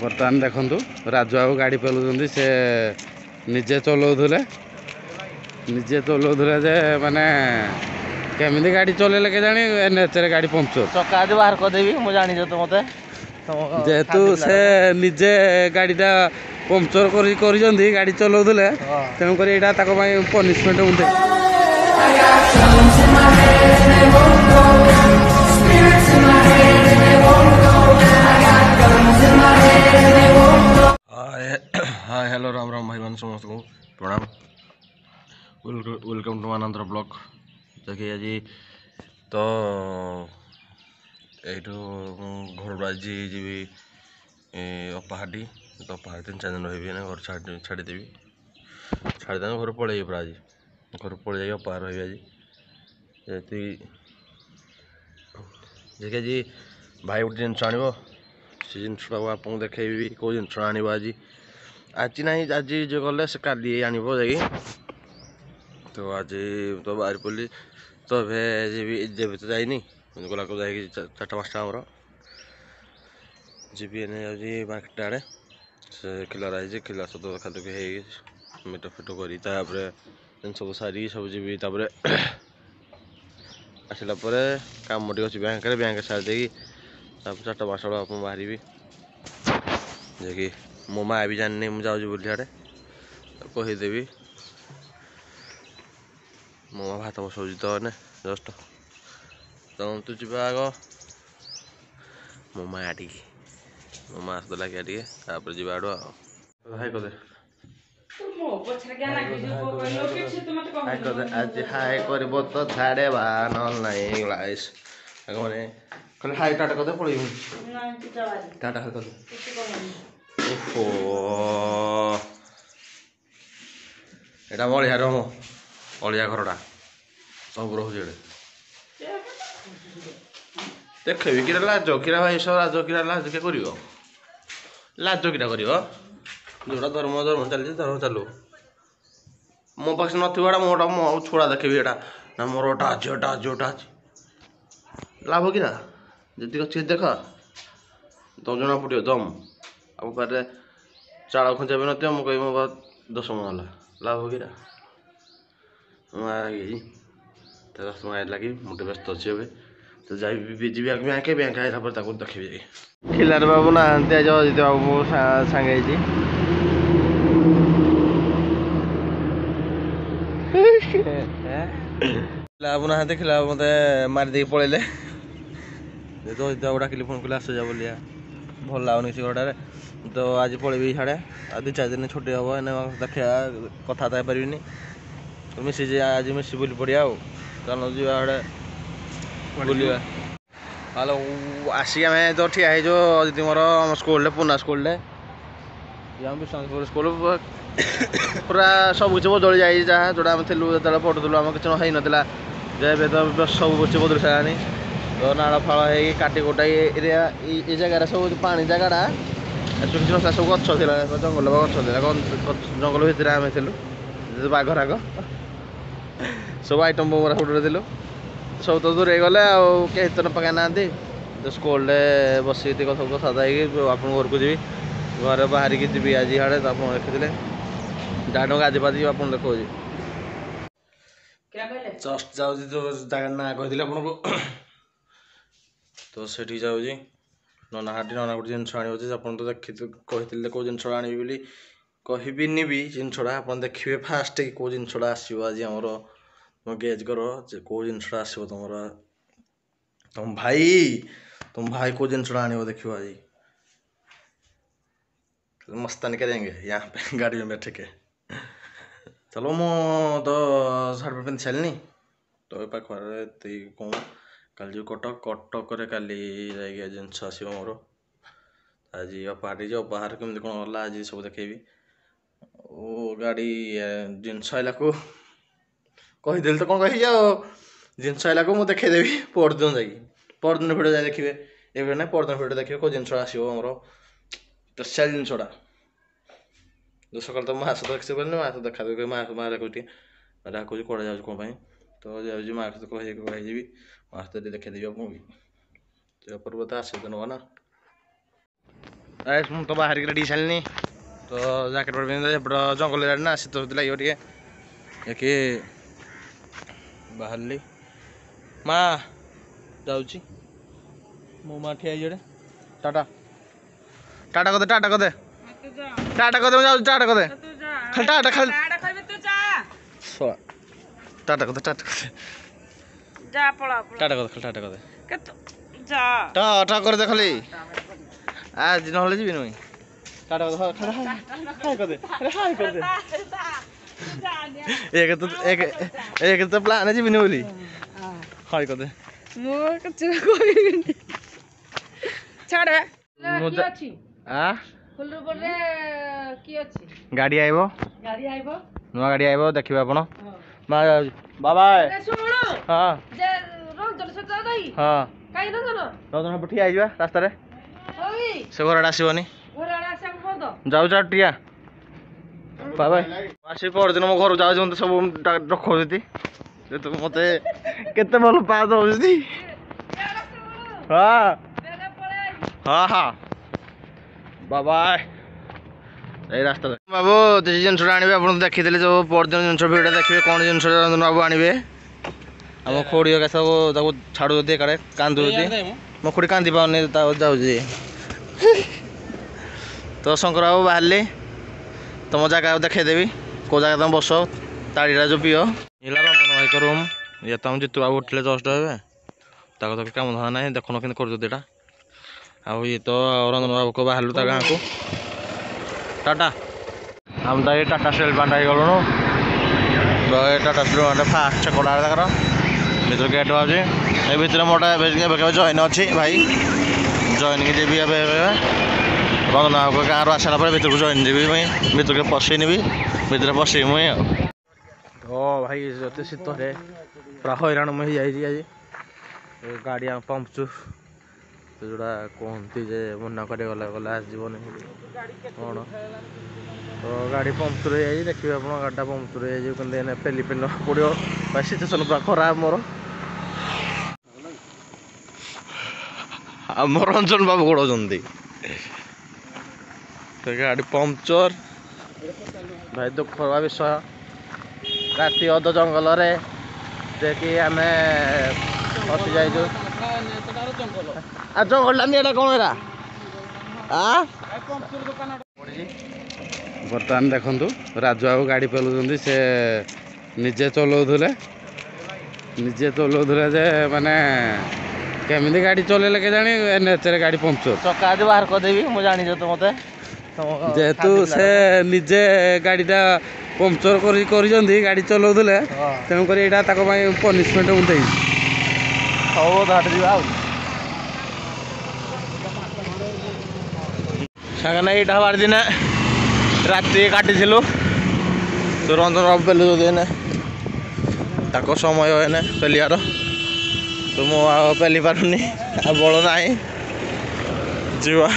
बर्तमान देखु राजू बाबू गाड़ी चलाउछन्ति से निजे चलाउथले जे माने केमिति गाड़ी चलेले के जानी एनएच रे गाड़ी पंक्चर चक्का आज बाहर कर देबी मु जानि जो तो मते जेहेतु से निजे गाड़ीटा पंक्चर करी गाड़ी चलाउथले तेणु करी एटा ताको पई पनिशमेंट उठे हाय हेलो राम राम भाई मान समस्त को प्रणाम वेलकम टू मानंतर ब्लॉग देखिए आज तो यू घर आज जी अपाहाटी तो अपाहाटी 3-4 दिन रही घर छाड़देवी छाड़दे घर पलि पूरा आज घर पलि जाइए अपाहार रही आज देखिए आज भाई गोटे जिन आण से जिनटा आपको देखी कौ जिन आण आज ना आज जो गले से काली आनब जा तो आज तो बाहर पड़ी तो जब तो जाइनी गला को जाए 4-5टा आमर जी जाऊँगी मार्केट आड़े से खिलार आई खिला सब देखा देखी हो मेट फेट कर सब सारी सब जी आसला कम टे अच्छी बैंक सारी दे 4-5 आप बाहर जे मो माँ भी जानी मुझे जाऊँ बोली आड़े कहीदेवी मो माँ भात बसाऊँ तो जस्ट तू जी आग मो माँ आटी मो माँ आसला कि जी आड़ हाई कदे आज हाई कर तो झाड़े बा नहीं ग्लास मैंने खाली हाई टाटा कदे पड़े टाटा हाई कदे एटा मलिया रम अलिया घरटा सब रोचे देखे कि लाज किरा भाई सब लाज किरा लाज के कर लाज किरा कर जोड़ा धर्म धर्म चलती धर्म चलू मो पास नथड़ा मोटा मो छोड़ा देखी एटा ना मोर ओटा अच्छी ओटा अच्छी ओटा अच्छी लाभ कि जी अच्छी देख तो जना पड़ो दम अब पारे चाल खंचा भी नथियो मुझे कह मो 10 मन लाभ कि लगी मुझे व्यस्त अच्छे हे तो जी बैंक आया देखी खिलार बाबू ना अजित बाबू मो सांगे बाबू ना खिला मत मारिदे पलैले तो अजित बाबू डाकिली फोन कले आस जा बोलिया भल लगुनि से घरटार तो आज पलैबी छाड़े आ 2-4 दिन छुट्टी हम एने देखा कथा पारि मिसी आज मिसी बुली पड़िया चल जा बुलवा हेलो आसिक आम तो ठिया हो अदिति मोर स्कूल पूना स्कूल विश्वासपुर स्कूल पूरा सब किसी बदली जाए जहाँ जोड़ा आम थी जो पढ़ुलू आम किसी हो नाला तो सब किसी बदली सारानी तो नाड़ फाड़ हो काटी कोटा एरिया ये जगार सब पानी जगटा किसी ना सब गच जंगल गच जंगल भितर आम थी बाघ राग सब आइटम बोमरा फोटो थी सब तो दूर गले कहीं तो पकई ना तो स्कूल बस कथा आप घर को जी घर बाहर की जी आज हाँ तो आप देखी डायरेक्ट गाधी पाधी आप देखो जस्ट जाऊँ जो जगह ना कही आपको तो से जाऊँगी नना हाटी नना गोटे जिन आने आप तो देखी कही कौ जिन आनी बोली कहबिनी भी जिनसा आप देखिए फास्ट कौ जिनसा आसो आज आमर तुम गेज कर कौ जिनसा आसो तुम भाई कौ जिनसा आने देख आज मस्तानी करेंगे यहाँ पे गाड़ी में बैठ के चलो मो तो शर्ट पैंट पिंधि सारे तो पाखे कौन कल जो कटक काली जाए जिनस आसो मोर आज अपाहाटी अपाहार केमती कौन गला आज सब देखेबी गाड़ी जिनस आइला को कहीदेली तो कौन कही जिनस आइला को मुझे देखदेवी परदिन परदिन भिडियो जाए देखिए ये ना परदिन भिडियो देखिए कौ जिनस आसो मोर स्पेशल जिनसा जो सकाल तो माँ सहित देखी पारे माँ सहित देखा देखी माँ डाकुटी डाकुची कड़े जाऊँ कौन तो जाऊँगी माँ सहित कहीदेवी माँ सहित देखेदेवी आपको भी तो पर्वत आस ना ମୁଁ ତ ବାହାରିକି ରେଡ଼ି ସାରିଲିନି ତ ଜ୍ୟାକେଟ୍ ପିନ୍ଧି ଏପଟ ଜଙ୍ଗଲ ଏରିଆ ନା ଶୀତ ଶୀତ ଲାଗିବ ଟିକେ ଏକି ବାହାରିଲି ମା ଯାଉଛି ମୋ ମା ଠିଆ ହେଇଛି ଟାଟା ଟାଟା କରିଦେ ଟାଟା କରିଦେ ଟାଟା କରିଦେ ମୁଁ ଯାଉଛି ଟାଟା କରିଦେ ଖାଲି ଟାଟା ଖାଲି ଟାଟା କରିଦେ ଟାଟା କରିଦେ ଟାଟା କରିଦେ ଖାଲି ଟାଟା କରିଦେ ଟା କରିଦେ ଖାଲି ଆଜି ନହେଲେ ଯିବିନି ମୁଇଁ ଟାଟା କରିଦେ ହାଇ କରିଦେ ହାଇ କରିଦେ ଏକ ତ ପ୍ଲାନ୍ ଯିବିନି ବୋଲି ହାଇ କରିଦେ ଗାଡ଼ି ଆଇବ ନୂଆ ଗାଡ଼ି ଆଇବ ଦେଖିବେ ଆପଣ ବାବା ହଁ ହଁ ରଜନ ଠିଆ ହେଇଯିବା ରାସ୍ତାରେ ସେ ଘର ଆଡ଼େ ଆସିବନି ଯାଉଛ ଟିଆ ବାବା ଆସିକି ପରଦିନ ମୋ ଘରକୁ ଯାଉଛି ମତେ ସବୁ ରଖଉଛନ୍ତି ମତେ କେତେ ଭଲ ପା ଦଉଛନ୍ତି ହଁ ହଁ ହଁ ବାବା ଏଇ ରାସ୍ତା ବାବୁ ସେ ଜିନିଷଟା ଆଣିବେ ଆପଣ ଦେଖିଥିଲେ ଯେଉଁ ପରଦିନ ଜିନିଷ ଭିଡ଼ିଓ ଦେଖିବେ କ'ଣ ଜିନିଷ ବାବୁ ଆଣିବେ ଆମ ଖୋଡ଼ି ଏକା ସବୁ ତାକୁ ଛାଡ଼ୁଛନ୍ତି ଏକାଡ଼େ କାନ୍ଦୁଛନ୍ତି ମୋ ଖୋଡ଼ି କାନ୍ଦି ପାରୁନି ତାକୁ ଯାଉଛି ତ ଶଙ୍କର ବାବୁ ବାହାରିଲି ତମ ଜାଗା ଦେଖେଇଦେବି କେଉଁ ଜାଗା ତମେ ବସ ତାଡ଼ିଟା ଯେଉଁ ପିଅ ହେଲା ରଞ୍ଜନ ଭାଇଙ୍କ ରୁମ୍ ଇଏ ତ ଆମ ଜିତୁ ବାବୁ ଉଠିଲେ ଜଷ୍ଟ ଏବେ ତାକୁ ତ କାମ ଧନ୍ଦା ନାହିଁ ଦେଖୁନ କେମିତି କରୁଛନ୍ତି ଏଇଟା ଆଉ ଇଏ ତ ରଞ୍ଜନ ବାବୁକୁ ବାହାରିଲୁ ତା ଗାଁକୁ टाटा हम तो ये टाटा स्टील प्लांट आईगलुणु टाटा स्टील प्लांट फास्ट छकड़ा तक भर गेट बाजे ये भितर मोटा जॉइन अच्छी भाई जॉइन की जी रंजना गाँव रू आसाला भर को जॉइन जी भर के पशेनि भर पशे मुई तो भाई जो शीत पूरा हैरान मुझे आज गाड़ी पंपचुर जोड़ा कहती जे मना कर गला आसजन कौन तो गाड़ी पंक्चर हो जाए देखिए आप गाड़ी पंक्चर हो जाए पेली पेली पड़ो सिचुएसन पूरा खराब मोर आम रंजन बाबू गोड़ाउंट गाड़ी पंक्चर भाई दुख विषय राति अध जंगल देखिए आम फसी जाइए जंगल कौन बर्तमान देखु राजू बाबू गाड़ी पेलुं से निजे चलाऊले जे माने केमी गाड़ी चलैले के जानी एनएच गाड़ी पंक्चर चक्का आज बाहर करदेवी मुझे जानी तो मत जेहेतु से निजे गाड़ीटा पंक्चर गाड़ी चलाऊले तेणुक यहाँ पनिशमेंट मुझे सागना ये हबार दिन राति काटी तो रंजन बाबू पेलु ताको समय है पेलियार तो मु पेली पारुनी आ बल ना जीवा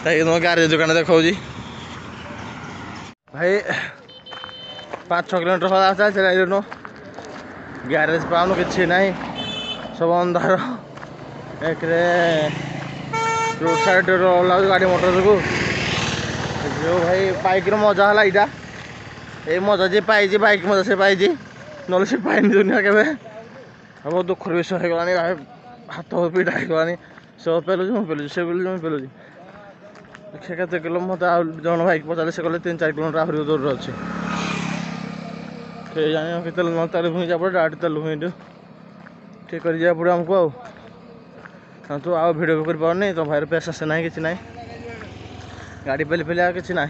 तुम गारेज दुकान देखा भाई 5-6 किलोमीटर हवा चलते ग्यारेज पाऊन कि ना सब अंधार एक रोड साइड गाड़ी मोटर जो भाई बाइक मजा है यहाँ ये मजा जी पाई बाइक मजा से पाई ना से पाइनि दुनिया के बहुत दुखर विषय हो गलानी हाथ पीड़ा होगलानी सब पेलुची मुझे पेलुची से पेलुची मुझे पेलुची देखिए केते किलो मत जन भाई पचारे से कहले 3-4 किलोमीटर आहरी दूर अच्छे जाने तेल तेल भूई जा पड़े डायरेक्ट तेल भूई ठीक कर जा पड़े आमको हाँ तू आओ भिड भी कर पारनी तो भाई पैसा से ना कि ना गाड़ी पेली पेली आ कि ना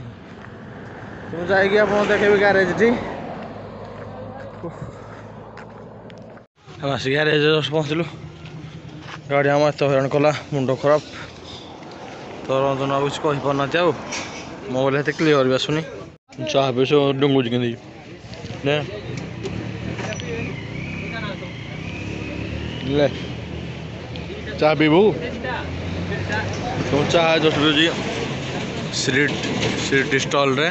तुम जाएगी आप देखे ग्यारेज टी आस ग्यारेज पहुँचलु गाड़ी आम एत हैरान कला मुंड खराब तो रंजन बाबू किसी कही पारना मोबाइल हेते क्लीयर भी आसुनी चाह भी सब डुंगुच कि ले चाह पीबू तुम चाह जस्ट पीजी स्ट्रीट स्टल रे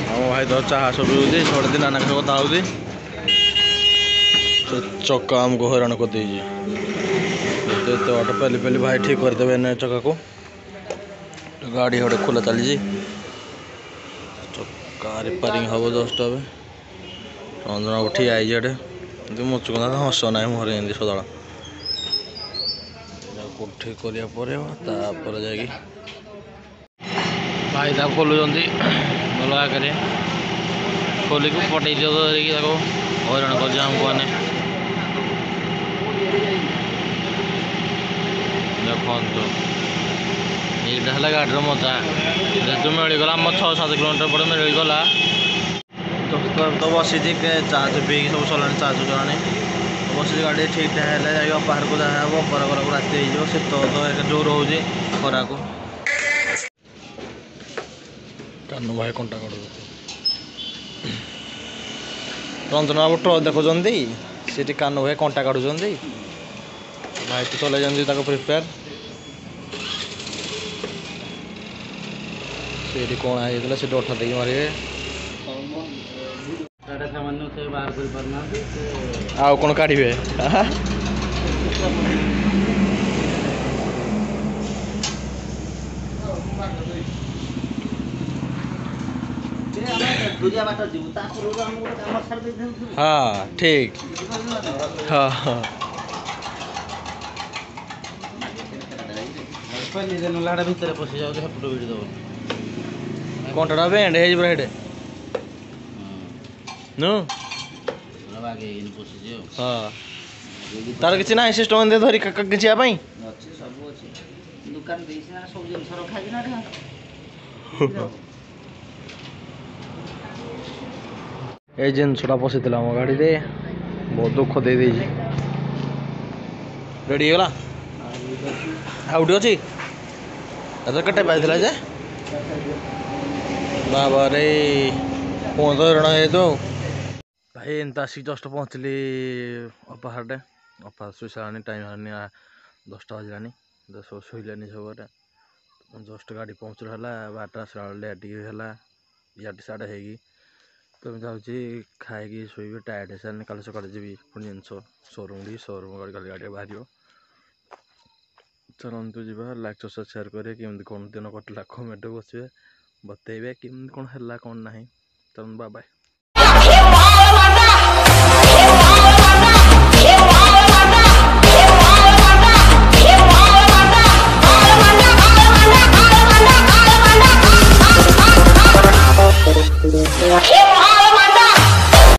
हम भाई तो चाह सब पीजी छोड़ दिन नाना कथा होती चक्का आमको हैरान कर बाट पेली पेली भाई ठीक करदे चक्का को गाड़ी गोटे खोला चली चक्का रिपेयरिंग हम जस्ट अब रंजना उठी आई मुचुक हस ना मुहर एमती सदा ठीक करापर जा भाई खोलुंट भल आगे खोलिक पटे दियो धरिकी हईराण कर मैंने देखो यहाँ है गाड़ी मजा जेहतु मिलगला आम 6-7 किलोमीटर पड़े मिलगला तो बसी चार्ज पी सब सरला चार्ज चलानी बस गाड़ी ठीक ठाक है बाहर को जहाँ बपर गला राति हो शीत तो जोर हो खरा को कानू भाई कंटा कर रंजना बाबू ट्रक देखुं सीटी कानू भाई कंटा काटुं भाई तो चल प्रिपेयर से कौन है से डोठा देकी मारे आउ कौन काढ़े हाँ ठीक हाँ हाँ भितर पशि जाऊँ हेपट भिड़ दब कंटा बेंड है हेटे नु हाँ तार किसी ना सिस्टम धरी खींचापी ये जिनसा पशि आम गाड़ी रे बहुत दुख दे रेडी गला आउट अच्छी कटे पाई जे बाबा रे फोन तो रण है तो भाई एंत आसिक जस्ट पहुँचली अपा हाटे अपा शुई सारे टाइम हारनी 10टा बजलानी सब शुईलानी सब जस्ट गाड़ी पंचर है बारटा आसला लेट है इे साढ़े होगी तो मुझे खाई शुबी टायर्ड हो सारे कल सकाल जी पुणी जिन शोरूम गाड़ी बाहर चलतु जा लाइक सब्सक्राइब शेयर करें केमती कौन दिन कटला कमेंट बसवे बतेबे केमती कौन है कौन ना चल बाय बाय।